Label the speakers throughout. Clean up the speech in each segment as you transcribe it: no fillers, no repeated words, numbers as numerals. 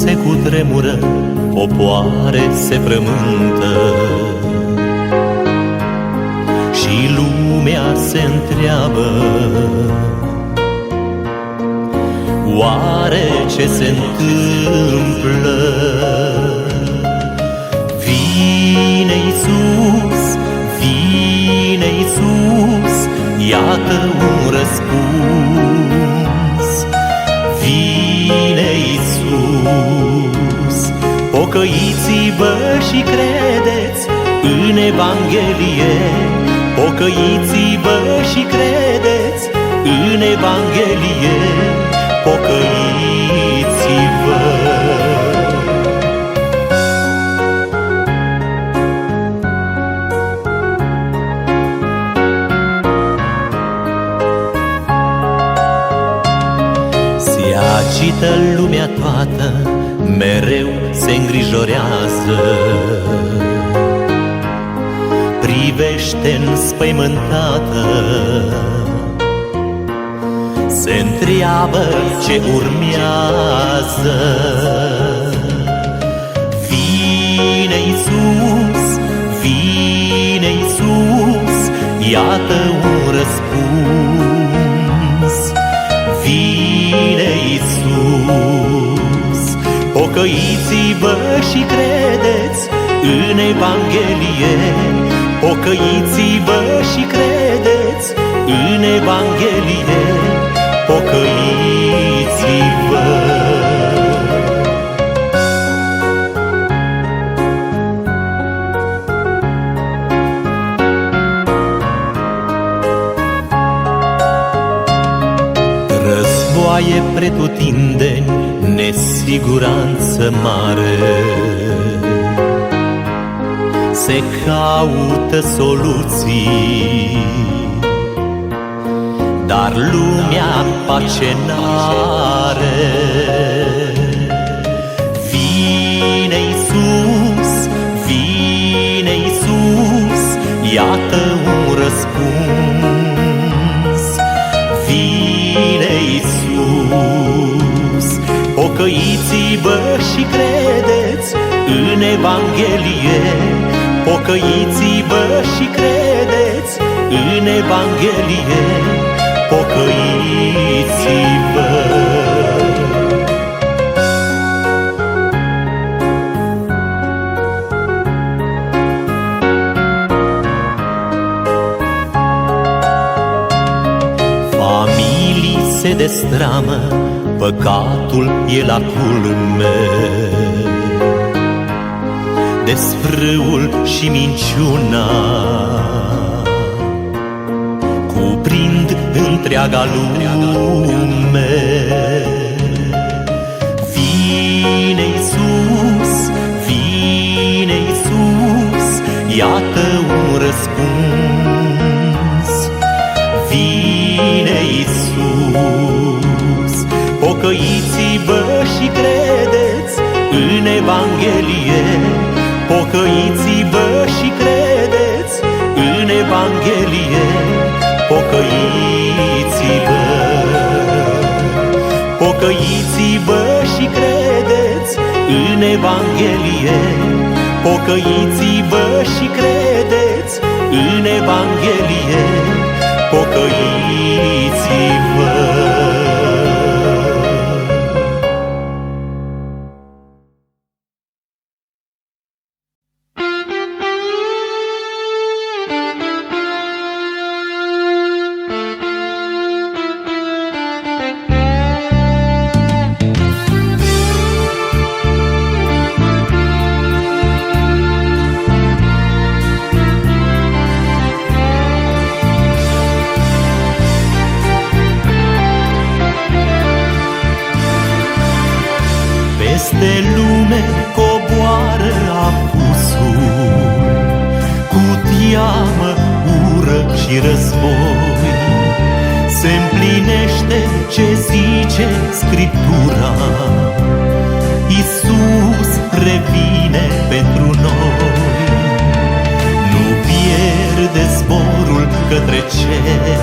Speaker 1: se cutremură, popoare se frământă și lumea se întreabă: oare ce se întâmplă? Vine Iisus, vine Iisus, iată un răspuns. Vine Iisus, pocăiți-vă și credeți în Evanghelie. Pocăiți-vă și credeți în Evanghelie. Pocăiți-vă. Se agită lumea toată, mereu se îngrijorează, privește înspăimântată, se întreabă ce urmează. Vine Iisus, vine Iisus, iată un răspuns. Vine Iisus, pocăiți-vă și credeți în Evanghelie. Pocăiți-vă și credeți în Evanghelie. Pocăiți-vă. Războaie pretutindeni, nesiguranță mare, se caută soluții, dar lumea pace n-are. Vine Iisus, vine Iisus, iată un răspuns. Vine Iisus, pocăiți-vă și credeți în Evanghelie. Pocăiți-vă și credeți în Evanghelie. Pocăiți-vă. Familii se destramă, păcatul e la culme, desfrâul și minciuna cuprind întreaga lume. Vine Iisus, vine Iisus, iată un răspuns. Vine Iisus, pocăiți-vă și credeți în Evanghelie. Pocăiți-vă și credeți în Evanghelie. Pocăiți-vă. Pocăiți-vă și credeți în Evanghelie. Pocăiți-vă și credeți în Evanghelie. Pocăiți-vă. Peste lume coboară apusul, cu teamă, ură și război. Se împlinește ce zice Scriptura: Iisus revine pentru noi. Nu pierde zborul către cer,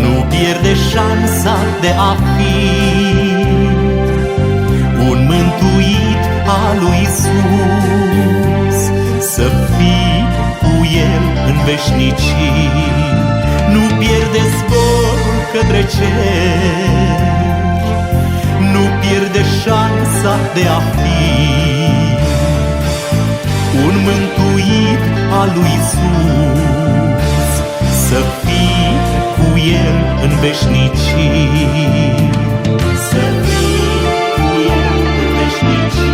Speaker 1: nu pierde șansa de a fi un mântuitor lui Iisus, să fii cu El în veșnicii. Nu pierde zborul către cer, nu pierde șansa de a fi un mântuit al lui Iisus, să fii cu El în veșnicii, să fii cu El în veșnicii.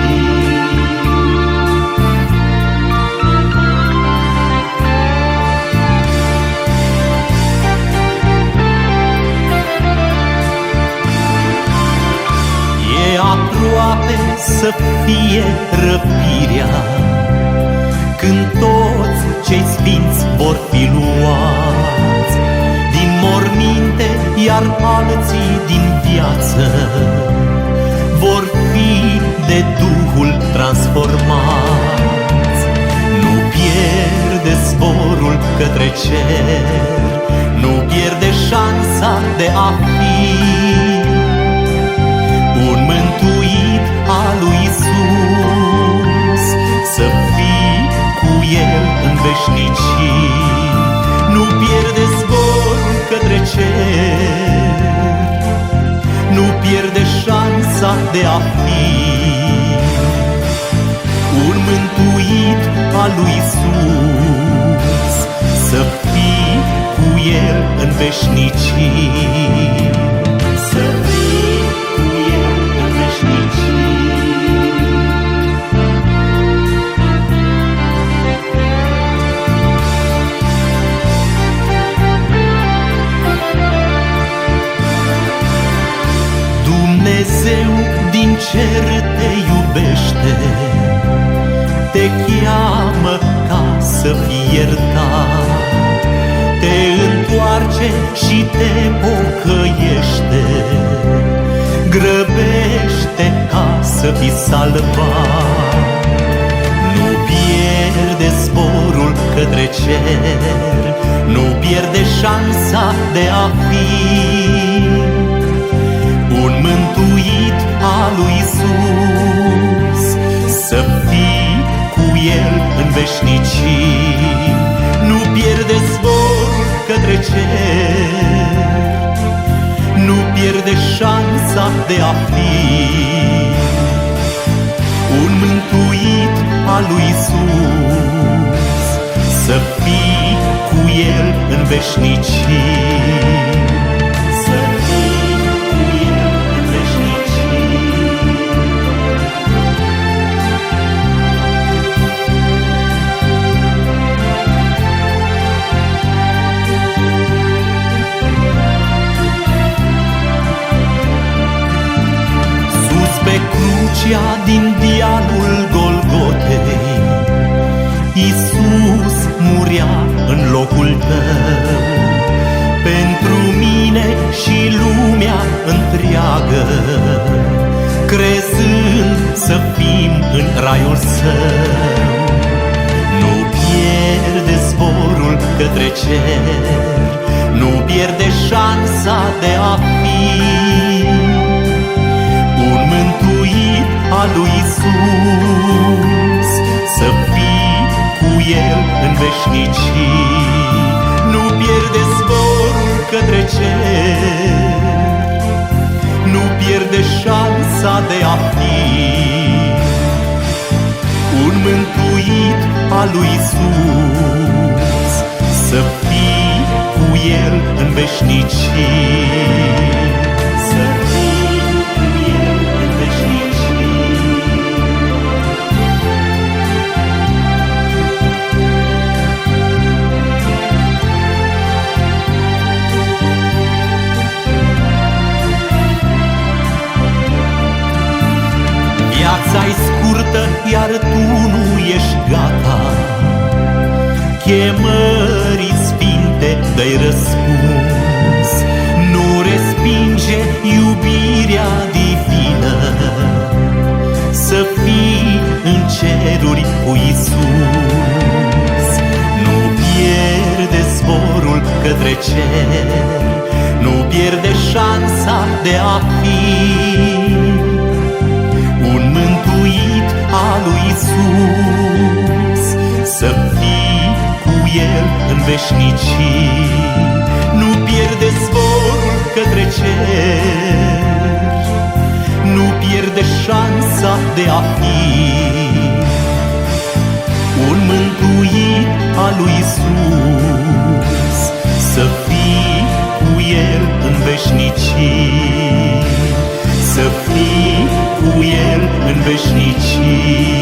Speaker 1: E aproape să fie răpirea, când toți cei sfinți vor fi luați din morminte, iar alții din viață vor fi de Duhul transformați. Nu pierde zborul către cer, nu pierde șansa de a fi un mântuit al lui Iisus, să fii cu El în veșnicii. Nu pierde zborul către cer, nu pierde șansa de a fi un mântuit al lui Iisus, să fii cu El în veșnicii, să fii cu El în veșnicii. Dumnezeu din cer te iubește, te cheamă ca să fii iertat, te întoarce și te pocăiește, grăbește ca să fii salvat. Nu pierde zborul către cer, nu pierde șansa de a fi un mântuit al lui Iisus, să fii cu El în veșnicii. Nu pierde zborul către cer, nu pierde șansa de a fi un mântuit al lui Iisus, să fii cu El în veșnicii. Pe crucea din dealul Golgotei, Iisus murea în locul tău, pentru mine și lumea întreagă, crezând să fim în raiul Său. Nu pierde zborul către cer, nu pierde șansa de a fi un mântuit al lui Iisus, să fii cu El în veșnicii. Nu pierde zborul către cer, nu pierde șansa de a fi un mântuit al lui Iisus, să fii cu El în veșnicii. Viața-i scurtă, iar tu nu ești gata, chemării sfinte dă-i răspuns. Nu respinge iubirea divină, să fii în ceruri cu Iisus. Nu pierde zborul către cer, nu pierde șansa de a fi un mântuit mântuit al lui Iisus, să fii cu El în veșnicii. Nu pierde zborul către cer, nu pierde șansa de a fi un mântuit al lui Iisus, să fii cu El în veșnicii, să fii cu El în veșnicii.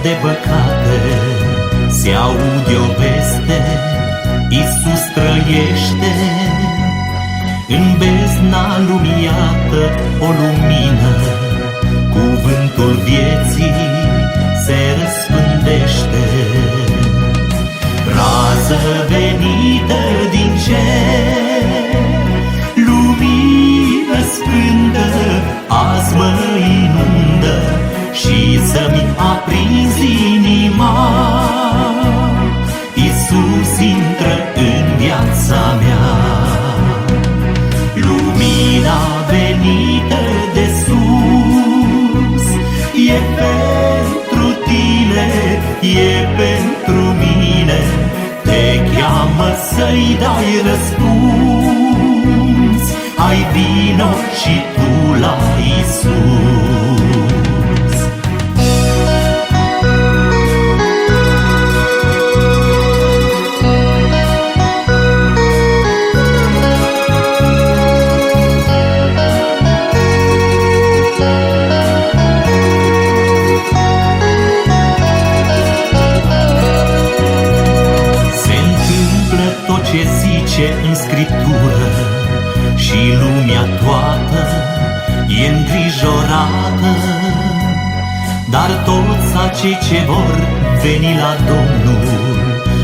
Speaker 1: De păcate se aude o veste, Iisus trăiește. În bezna lumiată o lumină, cuvântul vieții se răspândește. Rază venită din cer, lumină sfântă, azi mă inundă și să-mi aprinzi inima. Iisus intră în viața mea, lumina venită de sus, e pentru tine, e pentru mine, te cheamă să-i dai răspuns. Hai vino și tu la Iisus. În Scriptură și lumea toată e îngrijorată, dar toți acei ce vor veni la Domnul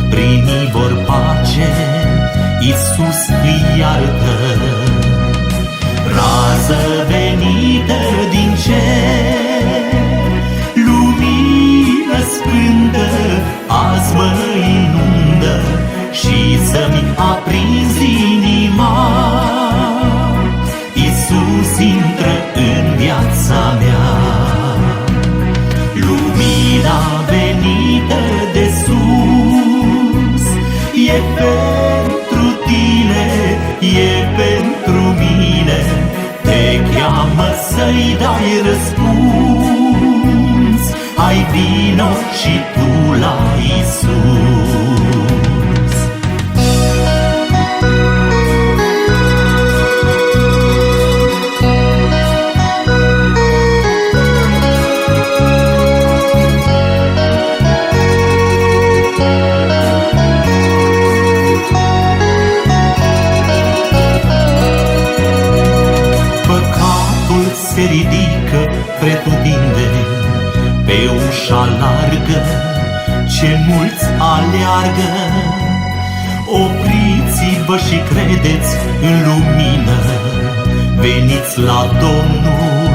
Speaker 1: primi vor pace, Iisus îi iartă. Rază venită din cer, lumină sfântă, azi mă inundă și să-mi aprinzi inima. Iisus intră în viața mea, lumina venită de sus, e pentru tine, e pentru mine, te cheamă să-i dai răspuns. Hai vino și tu la Iisus. Se ridică pretutindeni pe ușa largă, ce mulți aleargă. Opriți-vă și credeți în lumină, veniți la Domnul,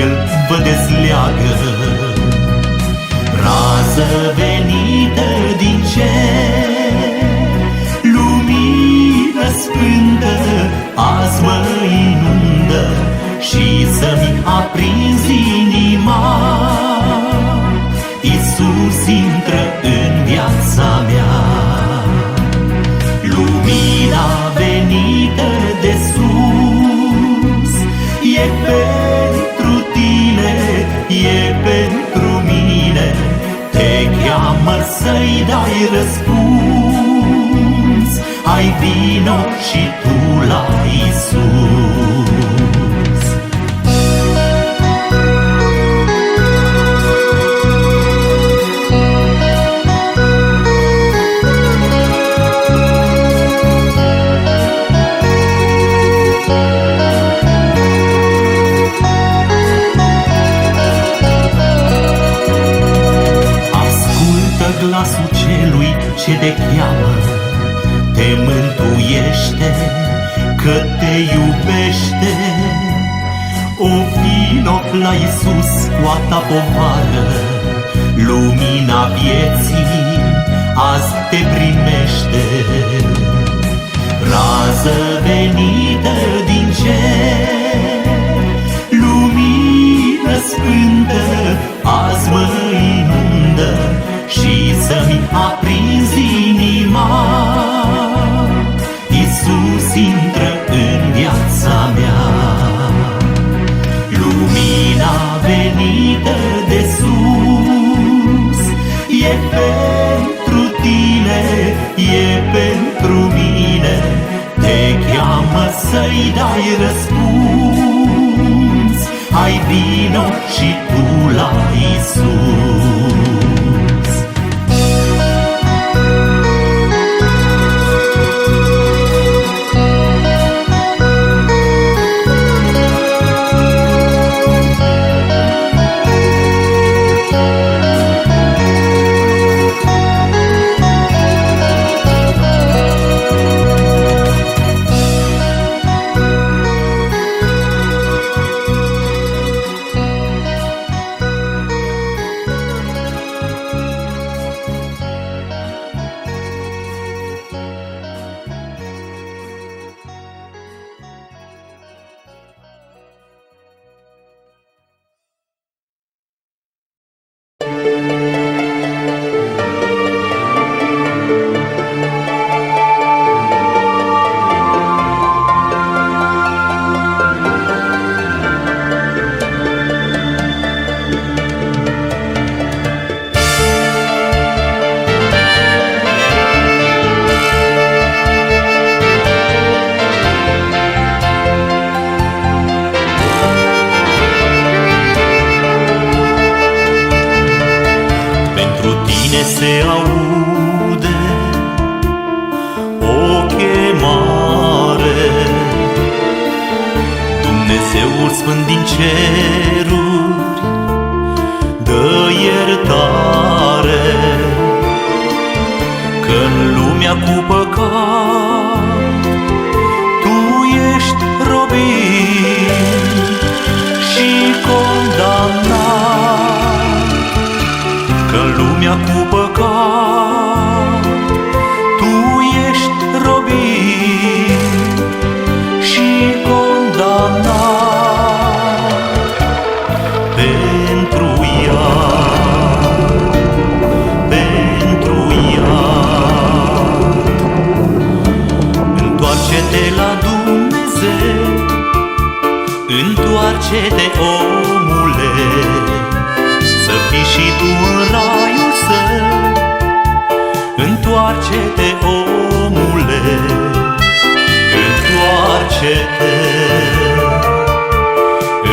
Speaker 1: El vă dezleagă. Rază venită din cer, lumină sfântă, azi mă inundă și să-mi aprinzi inima. Iisus intră în viața mea, lumina venită de sus, e pentru tine, e pentru mine, te cheamă să-i dai răspuns. hai vino și tu la Iisus. Glasul celui ce te cheamă, te mântuiește, că te iubește. O vino la Iisus cu a ta povară, lumina vieții azi te primește. Rază venită din cer, lumină sfântă azi mă inundă și să-mi aprinzi inima. Iisus intră în viața mea. Lumina venită de sus e pentru tine, e pentru mine. Te cheamă să-i dai răspuns. Hai vino și tu la Iisus. Se aude o chemare, Dumnezeul Sfânt din ceruri dă iertare, că-n lumea cu păcat tu ești robit și condamnat, că-n lumea cu păcat tu ești robit și condamnat. Pentru iad, pentru iad, întoarce-te la Dumnezeu, întoarce-te, omule, să fii și tu în raiul său. Întoarce-te, omule, întoarce-te,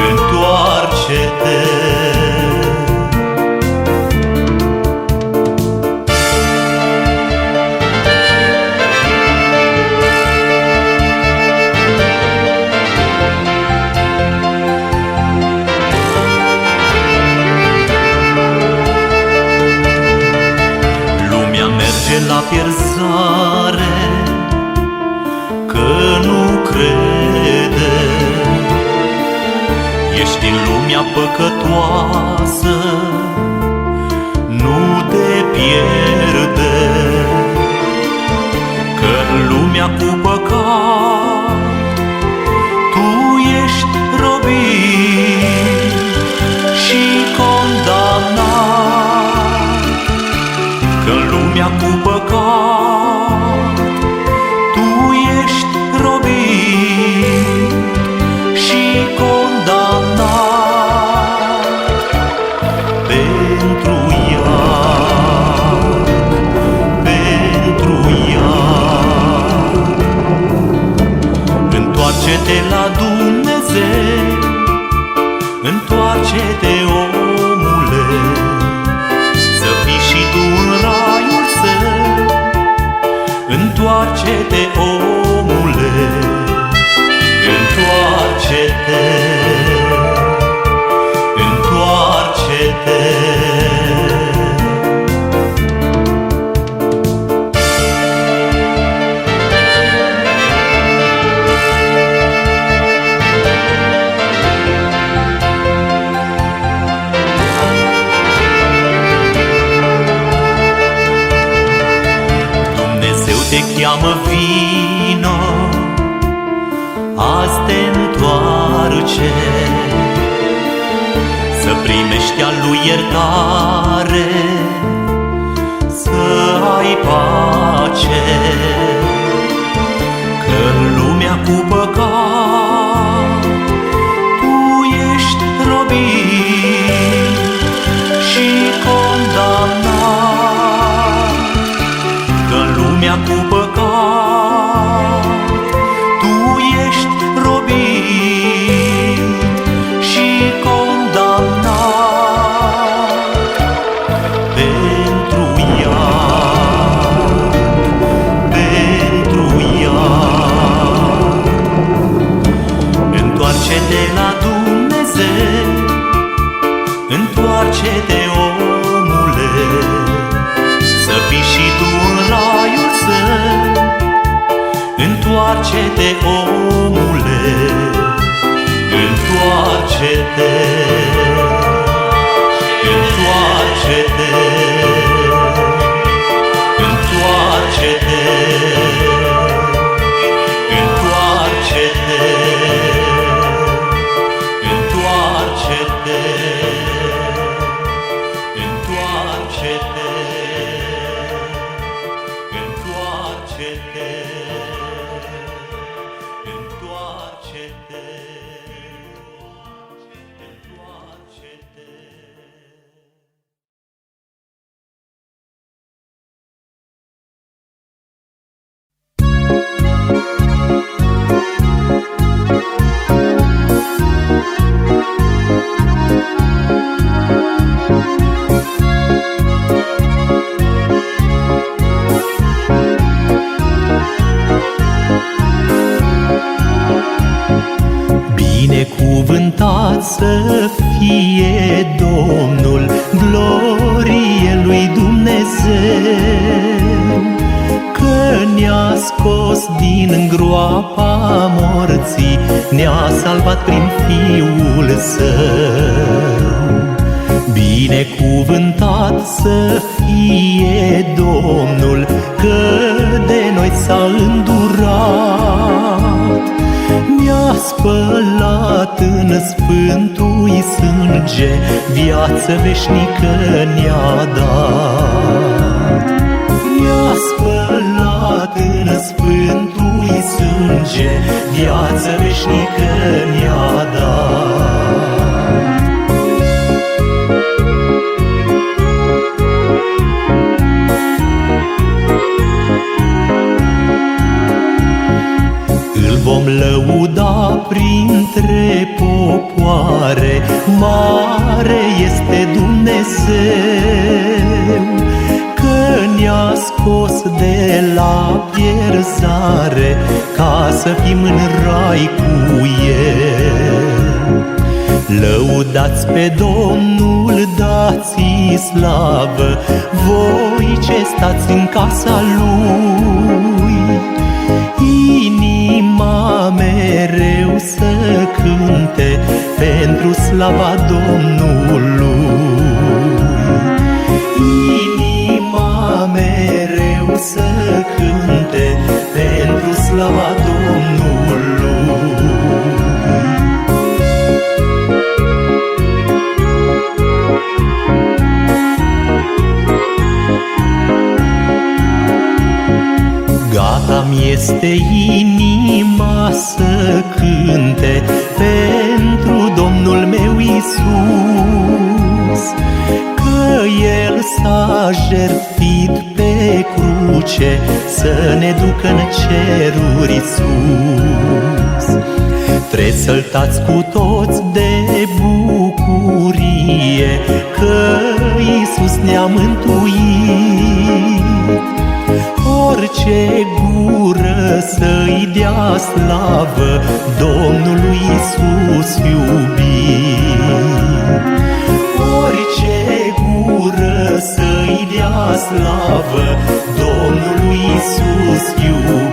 Speaker 1: întoarce-te. La pierzare, că nu crede, ești în lumea păcătoasă, nu te pierde, că în lumea cu păcat tu ești robit și condamnat, că în lumea cu păcat tu ești robit și condamnat. Pentru iad, pentru iad, Dumnezeu. Întoarce-te, omule, să fii și tu în raiul său. Întoarce-te, omule, întoarce-te, întoarce-te. Te cheamă, vino, azi te întoarce, să primești a Lui iertare, să ai pace. Că în lumea cu păcat tu ești robit și condamnat. Că în lumea cu păcat tu ești robit și condamnat. Pentru ea, pentru ea. Întoarce-te la Dumnezeu, întoarce-te, omule, să fii și tu în raiul său. Întoarce-te, omule, întoarce-te, întoarce-te, întoarce-te, întoarce-te, întoarce-te, întoarce-te, întoarce-te, întoarce-te, întoarce-te. Binecuvântat să fie Domnul, glorie lui Dumnezeu, că ne-a scos din groapa morții, ne-a salvat prin Fiul Său. Binecuvântat să fie Domnul, că de noi s-a îndurat, ne-a spălat în sfântul sânge, viață veșnică ne-a dat. Ne-a spălat în sfântul sânge, viață veșnică ne-a dat. Îl vom lăuda printre popoare, mare este Dumnezeu, că ne-a scos de la pierzare, ca să fim în rai cu El. Lăudați pe Domnul, dați-i slavă, voi ce stați în casa Lui. Inima mereu să cânte pentru slava Domnului. Inima mereu să cânte pentru slava Domnului. Gata-mi este inima să cânte pentru Domnul meu Iisus, că El s-a jertfit pe cruce să ne ducă în ceruri sus. Presăltați cu toți de bucurie că Iisus ne-a mântuit. Orice gură să-i dea slavă Domnului Iisus iubit. Orice gură să-i dea slavă Domnului Iisus iubit.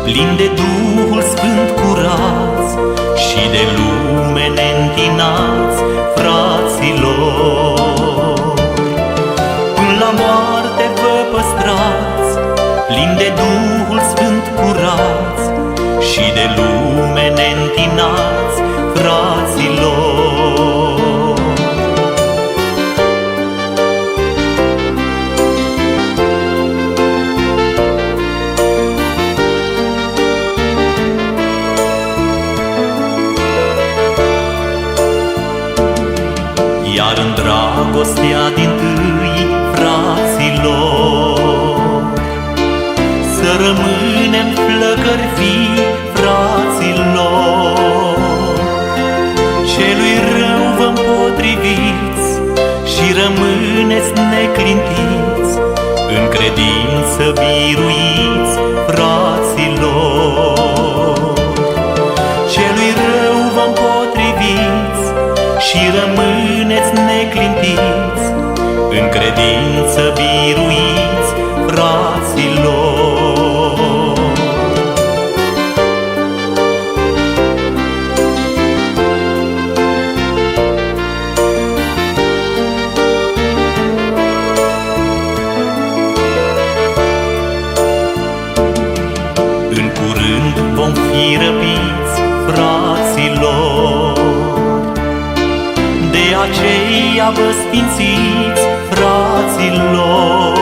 Speaker 2: Plin de Duhul Sfânt curați și de lume neîntinați, fraților. Până la moarte vă păstrați, plin de Duhul Sfânt curați și de lume neîntinați, fraților. Iar în dragostea dintâi, fraților, să rămânem flăcări fii, fraților. Celui rău vă împotriviți și rămâneți neclintiți, în credință biruiți, fraților. Celui rău vă împotriviți și rămâneți neclintiți, în credință biruiți, fraților. În curând vom fi răpiți, fraților. De aceea vă sfințiți, fraților.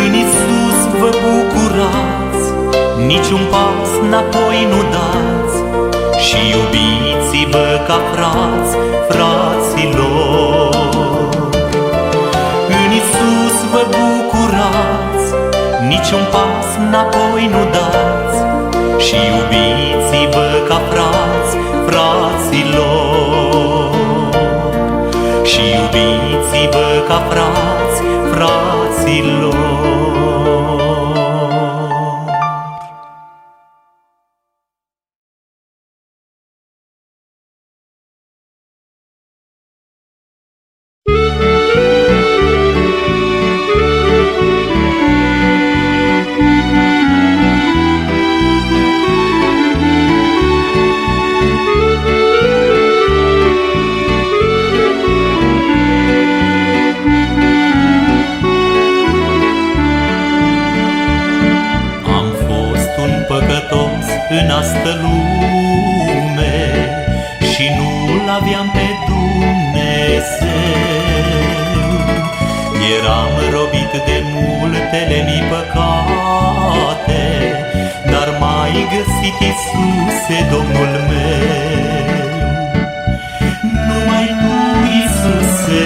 Speaker 2: În Iisus vă bucurați, niciun pas înapoi nu dați, și iubiți-vă ca frați, fraților. În Iisus vă bucurați, niciun pas înapoi nu dați, și iubiți-vă ca frați, fraților. Și iubiți-vă ca frați, fraților. În astă lume
Speaker 1: aveam pe Dumnezeu. Eram robit de multele mi păcate, dar m-ai găsit, Iisuse, Domnul meu. Numai Tu, Iisuse,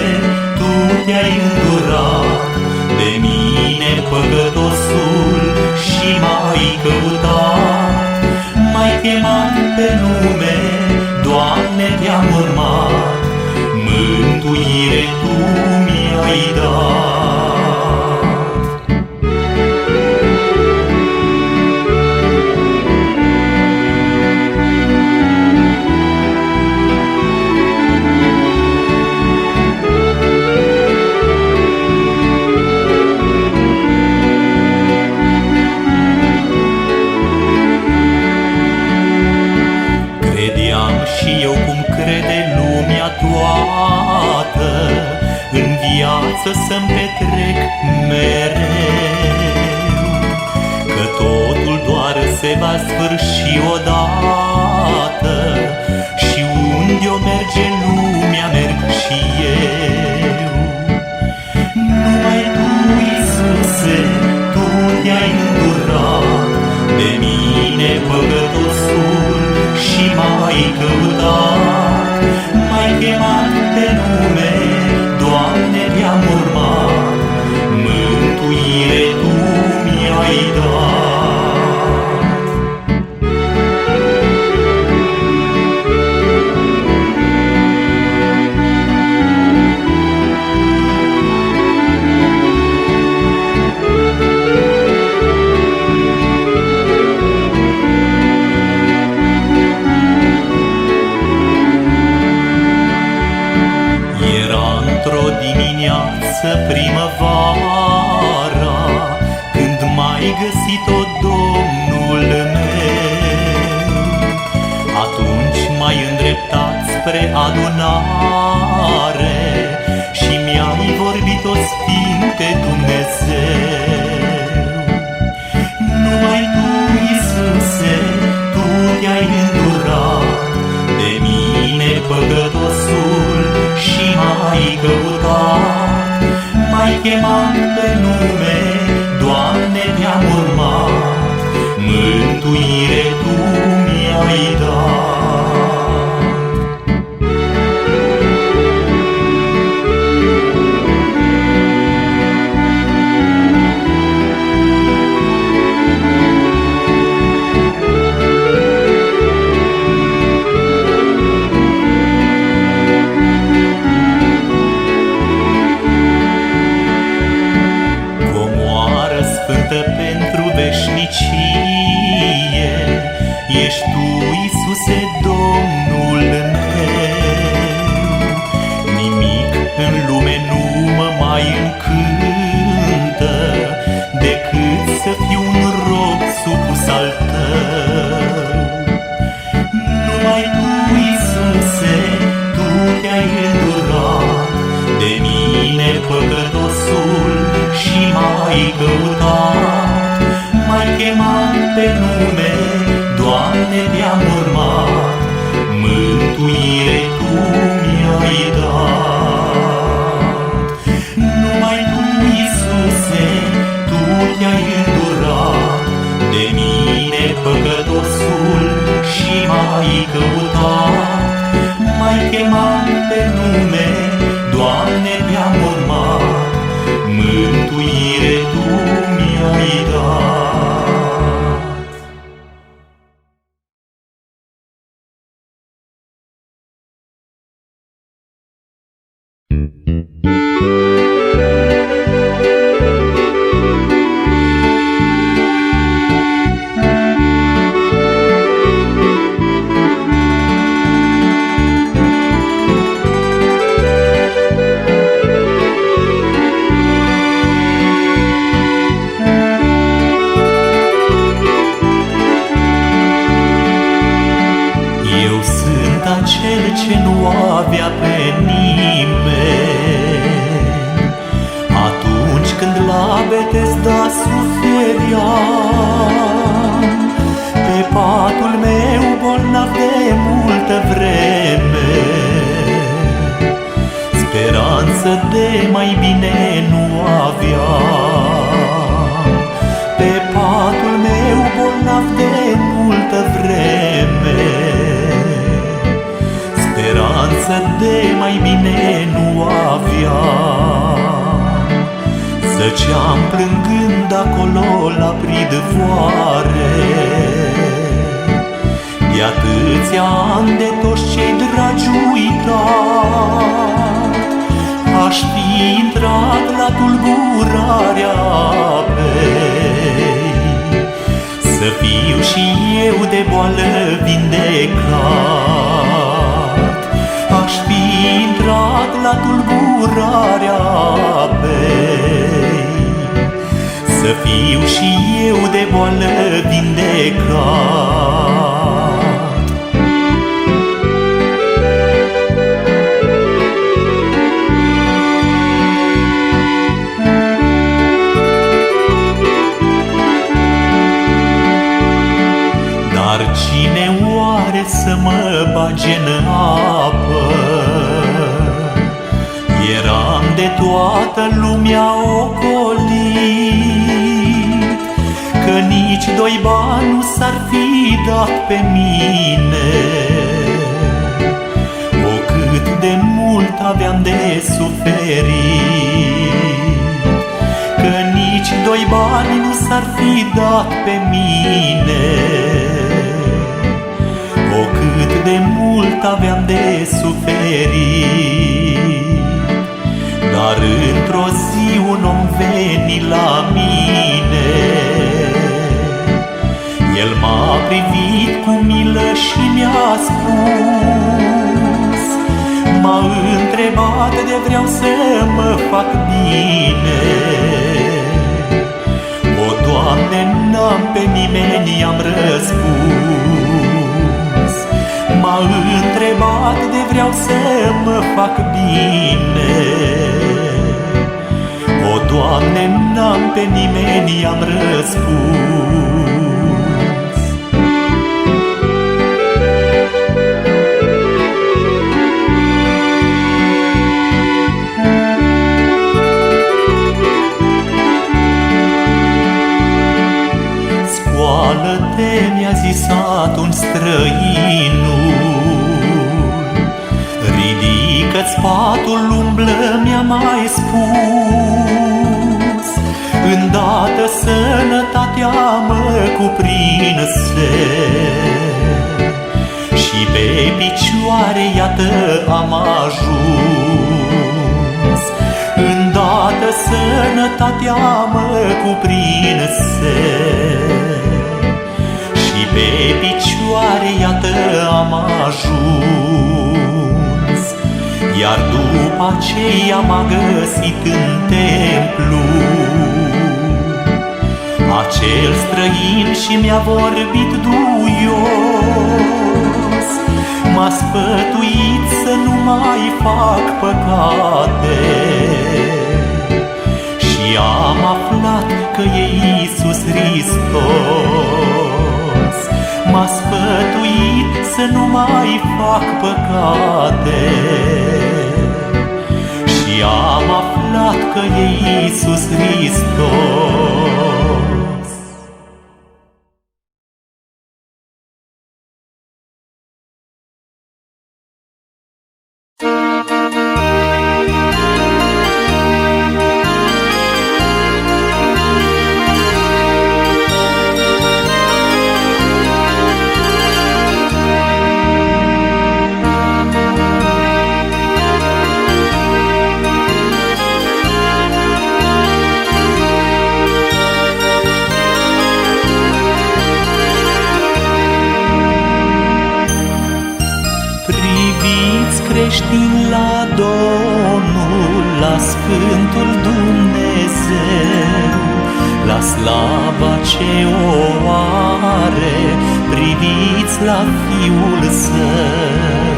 Speaker 1: Tu te-ai îndurat de mine, păcătosul, și m-ai căutat. M-ai chemat pe nume, Doamne, te-am urmat, mântuire Tu mi-ai dat. Și eu cum crede lumea toată, în viață să-mi petrec mereu, că totul doar se va sfârși odată, și unde-o merge lumea, merg și eu. Numai Tu, Iisuse, Tu te-ai îndurat de mine, păcătosul, și m-ai căutat. M-ai chemat pe nume, Doamne, te-am urmat, mântuire Tu mi-ai dat. Primăvara, când m-ai găsit-o, Domnul meu, atunci m-ai îndreptat spre adunare și mi-ai vorbit-o, Sfinte Dumnezeu. Numai Tu, Iisuse, Tu te-ai îndurat de mine, păcătosul, și m-ai căutat. M-ai chemat pe nume, Doamne, te-am urmat, mântuire Tu mi-ai dat. Pentru veșnicie ești Tu, Iisuse, Domnul meu. Nimic în lume nu mă mai încântă decât să fiu un rob supus al Tău. Numai Tu, Iisuse, Tu te-ai îndurat de mine, păcătosul, și m-ai căutat. M-ai chemat pe nume, Doamne, te-am urmat, mântuire Tu mi-ai dat. Numai Tu, Iisuse, Tu te-ai îndurat de mine, păcătosul, și m-ai căutat. M-ai chemat pe nume, Doamne, te-am urmat, mântuire Tu mi-ai dat. Cel ce nu avea pe nimeni, atunci când la Betesda sufeream, pe patul meu bolnav de multă vreme,
Speaker 2: speranță de mai bine nu aveam. Zăceam plângând acolo la pridvoare, de atâția ani de toți cei dragi uitat. Aș fi intrat la tulburarea apei, să fiu și eu de boală vindecat. Aș fi intrat la tulburarea apei, să fiu și eu de boală vindecat. Dar cine oare să mă bage în apă? Eram de toată lumea ocolit, că nici doi bani nu s-ar fi dat pe mine. O, cât de mult aveam de suferit, că nici doi bani nu s-ar fi dat pe mine. O, cât de mult aveam de suferit. Dar într-o zi un om veni la mine, el m-a privit cu milă și mi-a spus, m-a întrebat de vreau să mă fac bine. O, Doamne, n-am pe nimeni, i-am răspuns. M-a întrebat de vreau să mă fac bine. O, Doamne, n-am pe nimeni, i-am răspuns. Scoală-te, mi-a zis atunci străinul, ridică-ți patul, umblă, mi-a mai spus. Îndată sănătatea mă cuprinse și pe picioare iată am ajuns. Îndată sănătatea mă cuprinse și pe picioare iată am ajuns. Iar după aceea m-a găsit în templu acel străin și mi-a vorbit duios. M-a sfătuit să nu mai fac păcate și am aflat că e Iisus Hristos. M-a sfătuit să nu mai fac păcate și am aflat că e Iisus Hristos. Creștini la Domnul, la Sfântul Dumnezeu, la slava ce o are, priviți la Fiul Său.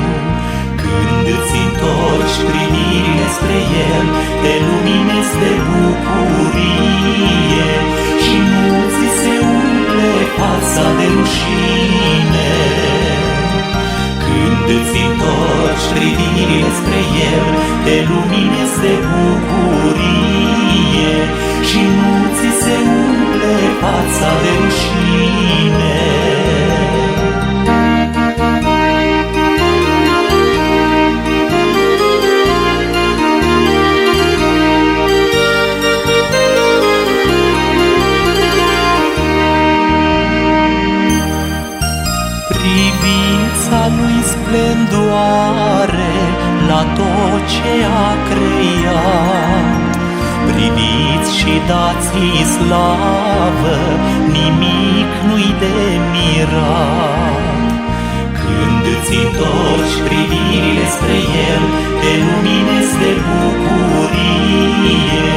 Speaker 2: Când îți întorci privirile spre El, te luminezi de bucurie și nu ți se umple fața de rușine. Când îți întorci privirile spre El, te luminezi de bucurie și nu ți se umple fața de rușine.
Speaker 1: are la tot ce a creat. Priviți și dați-i slavă, nimic nu-i de mirat. Când îți întorci privirile spre El, te luminezi de bucurie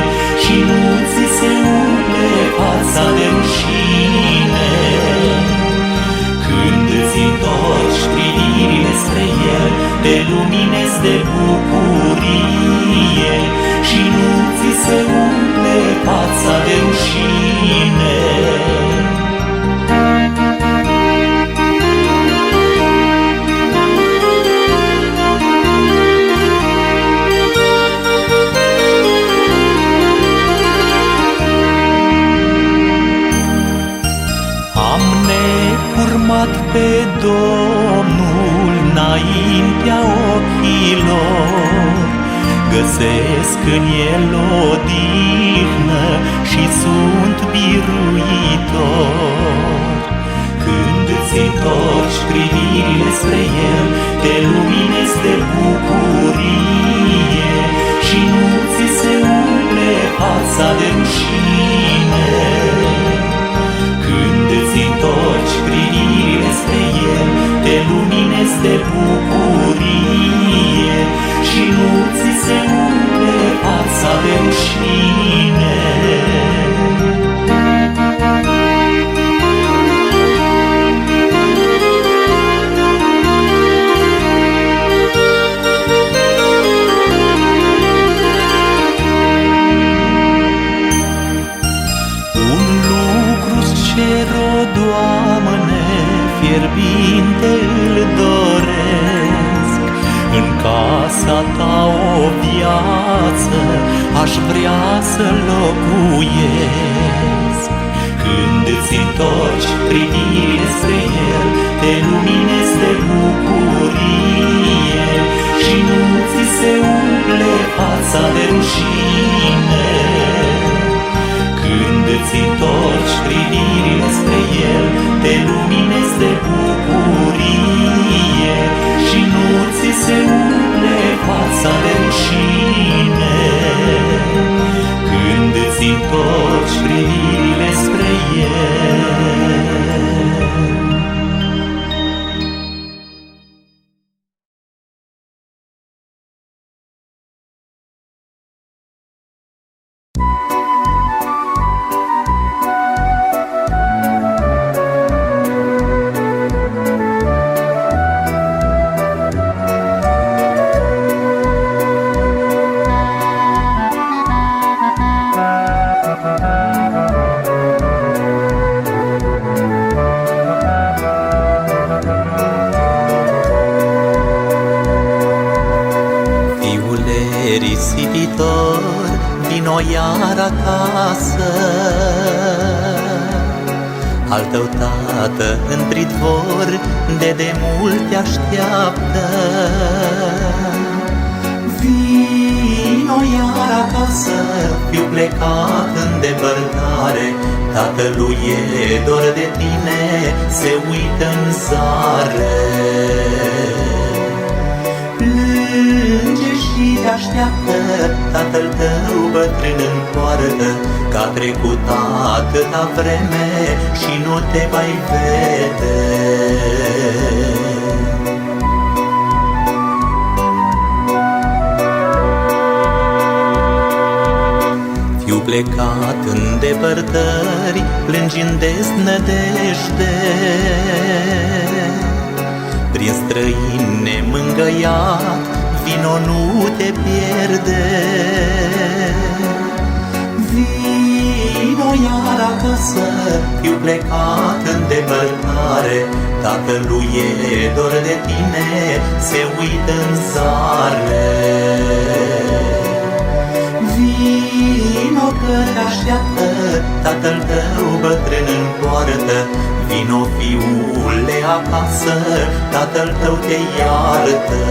Speaker 1: și nu ți se umple fața de rușine. Când îți întorci privirile spre El, te luminezi de bucurie și nu ți se umple fața de rușine. Urmat pe Domnul înaintea ochilor, găsesc în El odihnă și sunt biruitor. Când îți întorci privirile spre El, te luminezi de bucurie și nu ți se umple fața de rușine. Când îți întorci privirile spre El, te luminezi de bucurie și nu ți se umple fața de rușine. Doamne, fierbinte îl doresc, în casa Ta o viață aș vrea să locuiesc. Când îți întorci privirile spre El, te luminezi de bucurie și nu ți se umple fața de rușine. Când îți întorci privirile spre El, te luminezi de bucurie și nu ți se umple fața de rușine. Când îți întorci privirile spre El. Risipitor, vino iar acasă. Al tău tată în pridvor de demult te așteaptă. Vino iar acasă, fiu plecat în depărtare, tatălui e dor de tine, se uită în zare. Plânge și te așteaptă tatăl tău bătrân în poartă, că a trecut atâta vreme și nu te mai vede. Fiu plecat în depărtări, plângi în deznădejde, prin străini nemângăiat, vino nu te pierde. Vino iar acasă, fiu plecat în depărtare, tatălui e dor de tine, se uită în zare. Vino că te așteaptă tatăl tău bătrân în poartă, vino fiule acasă, tatăl tău te iartă.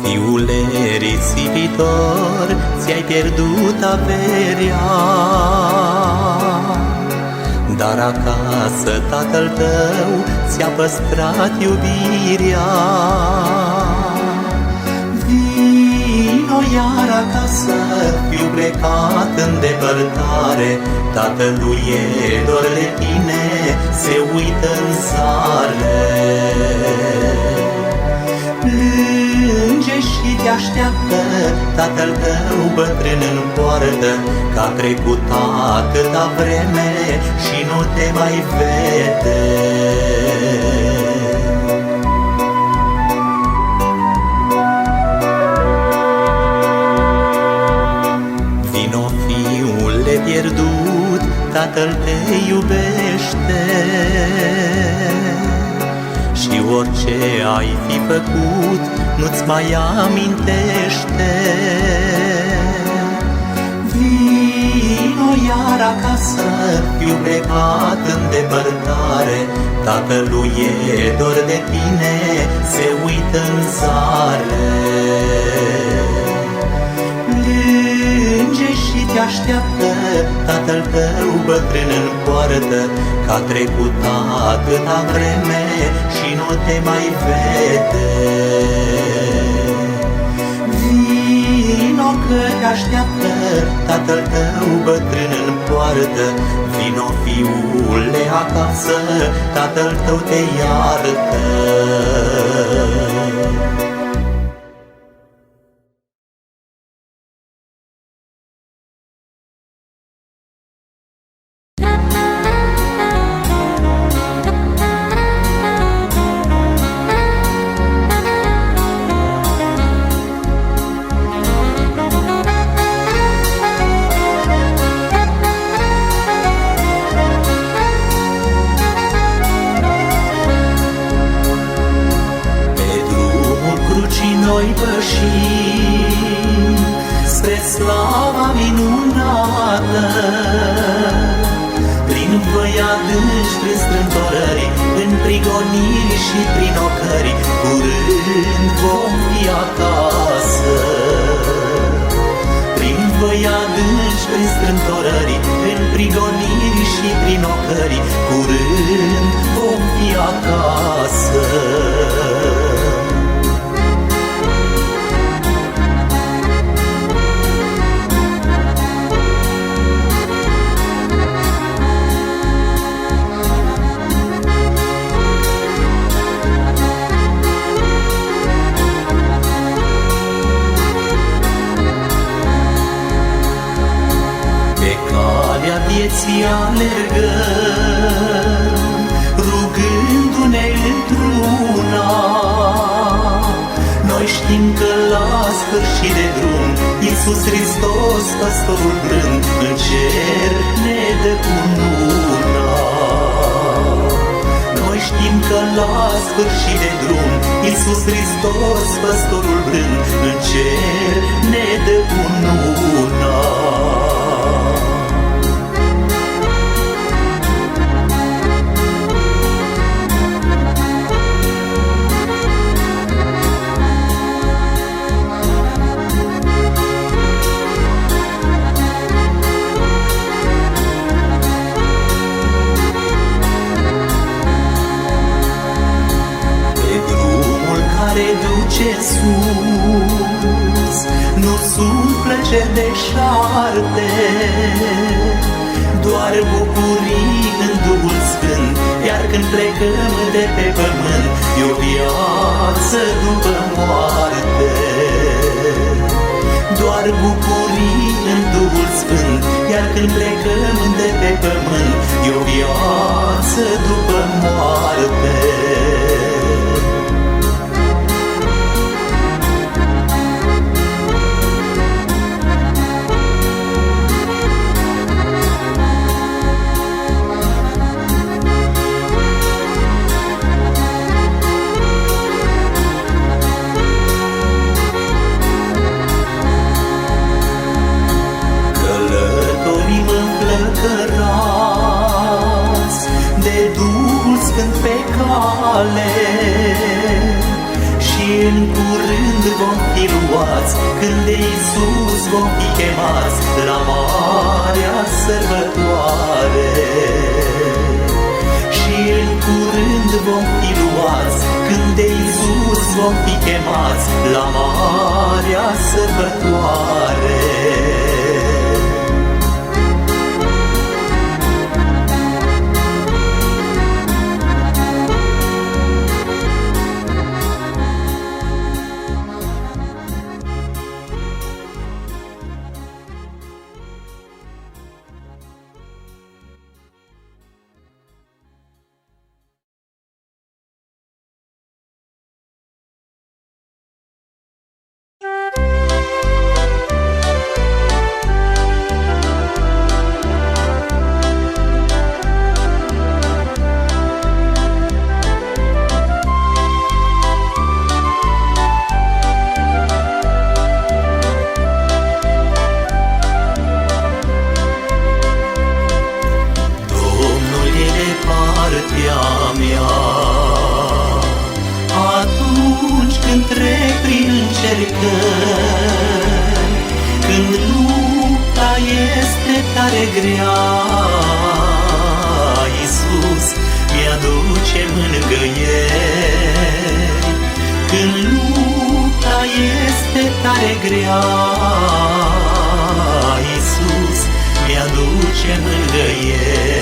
Speaker 1: Fiule risipitor, ți-ai pierdut averea, acasă tatăl tău ți-a păstrat iubirea. Vino iar acasă, fiu plecat în depărtare, tatălui e dor de tine, se uită în zare. Plânge și te așteaptă tatăl tău bătrân în poartă, că a trecut atâta vreme și nu te mai vede. Vino, fiule pierdut, tatăl te iubește, și orice ai fi făcut nu-ți mai amintește. Vino iar acasă, fiu plecat în depărtare, tatălui e dor de tine, se uită în zare. Plânge și te așteaptă tatăl tău bătrân în poartă, că a trecut atâta vreme și nu te mai vede. Vino că te așteaptă tatăl tău bătrân în poartă, vino fiule acasă, tatăl tău te iartă. Noi pășim spre slava minunată, prin văi adânci, prin strâmtorări, în prigoniri și prin ocări, curând vom fi acasă. Prin văi adânci, prin strâmtorări, în prigoniri și prin ocări, curând vom fi acasă. Vieții alergăm, rugându-ne într-una. Noi știm că la sfârșit de drum Iisus Hristos, păstorul blând, în cer ne dă cununa. Noi știm că la sfârșit de drum Iisus Hristos, păstorul blând, în cer ne dă cununa. Duce sus, nu sunt plăceri deșarte, doar bucurii în Duhul Sfânt, iar când plecăm de pe pământ, e o viață după moarte. Doar bucurii în Duhul Sfânt, iar când plecăm de pe pământ, e o viață după moarte. Și în curând vom fi luați, când de Iisus vom fi chemați la marea sărbătoare. vom fi chemați la marea sărbătoare. Atunci când trec prin încercări, când lupta este tare grea, Iisus mi-aduce mângâieri. Când lupta este tare grea, Iisus mi-aduce mângâieri.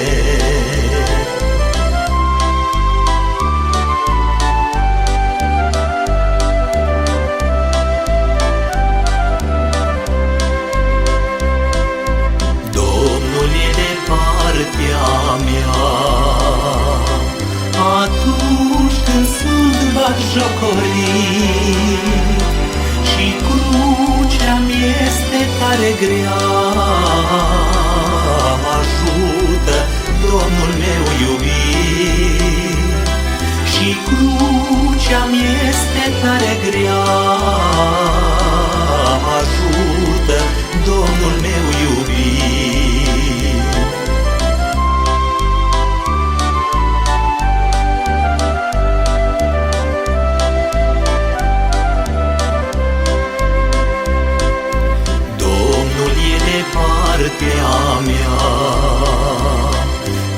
Speaker 1: Atunci când sunt batjocorit și crucea-mi este tare grea, mă ajută Domnul meu iubit. Și crucea-mi este tare grea, mă ajută Domnul meu iubit. Partea mea,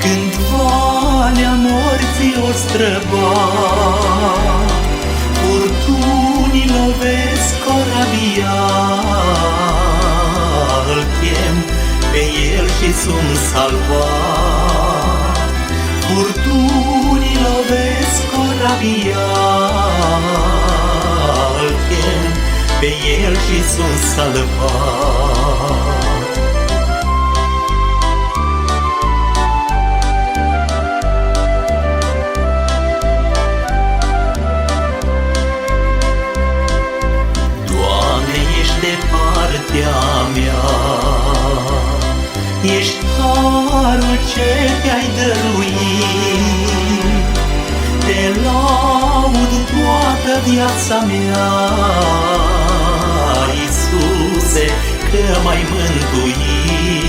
Speaker 1: când valea morții o străbat, furtunii lovesc corabia, îl chem pe el și sunt salvat. Furtunii lovesc corabia, îl chem pe el și sunt salvat. Ești harul ce te-ai dăruit, te laud toată viața mea, Iisuse, că m-ai mântuit.